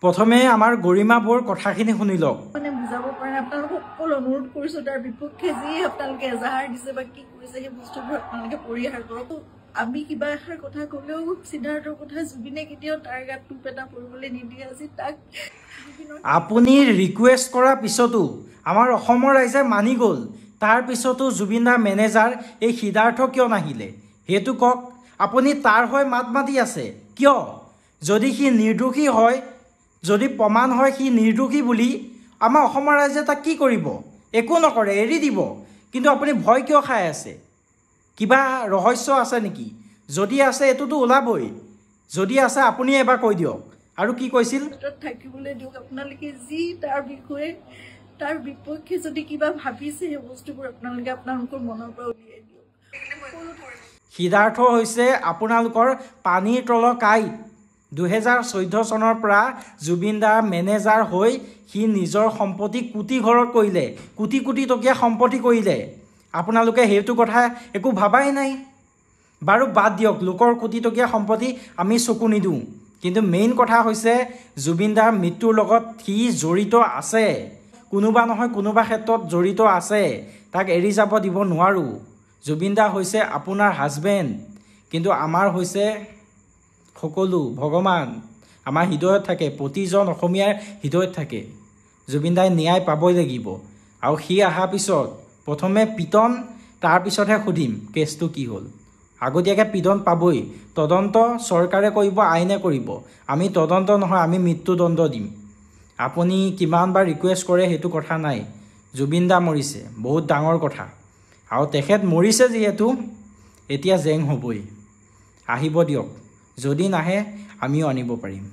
প্ৰথমে আমাৰ গৰিমা বৰ কথাখিনি শুনি লওক। মানে বুজাব পৰা নাই, আপোনালোকক সকলো অনুৰোধ কৰিছোঁ তাৰ বিপক্ষে যি আপোনালোকে এজাহাৰ দিছে বা কি কৰিছে সেই বস্তুবোৰ আপোনালোকে পৰিহাৰ কৰক। আমি কিবা এষাৰ কথা ক'লেও সিদ্ধাৰ্থৰ কথা জুবিনে কেতিয়াও তাৰ গাত টোপ এটা পৰিবলৈ নিদিয়ে। আজি তাক আপুনি ৰিকুৱেষ্ট কৰাৰ পিছতো আমাৰ অসমৰ ৰাইজে মানি গ'ল, তাৰ পিছতো জুবিন দাৰ মেনেজাৰ এই সিদ্ধাৰ্থ কিয় নাহিলে সেইটো কওক। আপুনি তাৰ হৈ মাত মাতি আছে কিয়? যদি সি নিৰ্দোষী হয়, যদি প্ৰমাণ হয় সি নিৰ্দোষী বুলি, আমাৰ অসমৰ ৰাইজে তাক কি কৰিব? একো নকৰে, এৰি দিব। কিন্তু আপুনি ভয় কিয় খাই আছে? কিবা ৰহস্য আছে নেকি? যদি আছে এইটোতো ওলাবই। যদি আছে আপুনি এবাৰ কৈ দিয়ক। আৰু কি কৈছিল? থাকিবলৈ দিয়ক। আপোনালোকে যি তাৰ বিষয়ে তাৰ বিপক্ষে যদি কিবা ভাবিছে সেই বস্তুবোৰ আপোনালোকে আপোনালোকৰ মনৰ পৰা উলিয়াই দিয়ক। সিদ্ধাৰ্থ হৈছে আপোনালোকৰ পানীৰ তলৰ কাঁইট। 2014 চনৰ পৰা জুবিন দাৰ মেনেজাৰ হৈ সি নিজৰ সম্পত্তি কোটি ঘৰত কৰিলে, কোটি কোটি টকীয়া সম্পত্তি কৰিলে। আপোনালোকে সেইটো কথা একো ভাবাই নাই। বাৰু বাদ দিয়ক, লোকৰ কোটি টকীয়া সম্পত্তি আমি চকু নিদিওঁ। কিন্তু মেইন কথা হৈছে জুবিন দাৰ মৃত্যুৰ লগত সি জড়িত আছে, কোনোবা নহয় কোনোবা ক্ষেত্ৰত জড়িত আছে। তাক এৰি যাব দিব নোৱাৰোঁ। জুবিন দা হৈছে আপোনাৰ হাজবেণ্ড, কিন্তু আমাৰ হৈছে সকলো ভগৱান। আমাৰ হৃদয়ত থাকে, প্ৰতিজন অসমীয়াৰ হৃদয়ত থাকে। জুবিন দাই ন্যায় পাবই লাগিব। আৰু সি অহাৰ পিছত প্ৰথমে পিটন, তাৰপিছতহে সুধিম কেছটো কি হ'ল। আগতীয়াকৈ পিটন পাবই। তদন্ত চৰকাৰে কৰিব, আইনে কৰিব। আমি তদন্ত নহয়, আমি মৃত্যুদণ্ড দিম। আপুনি কিমানবাৰ ৰিকুৱেষ্ট কৰে সেইটো কথা নাই। জুবিন দা মৰিছে, বহুত ডাঙৰ কথা। আৰু তেখেত মৰিছে যিহেতু এতিয়া জেং হ'বই। আহিব দিয়ক, যদি নাহে আমিও আনিব পাৰিম।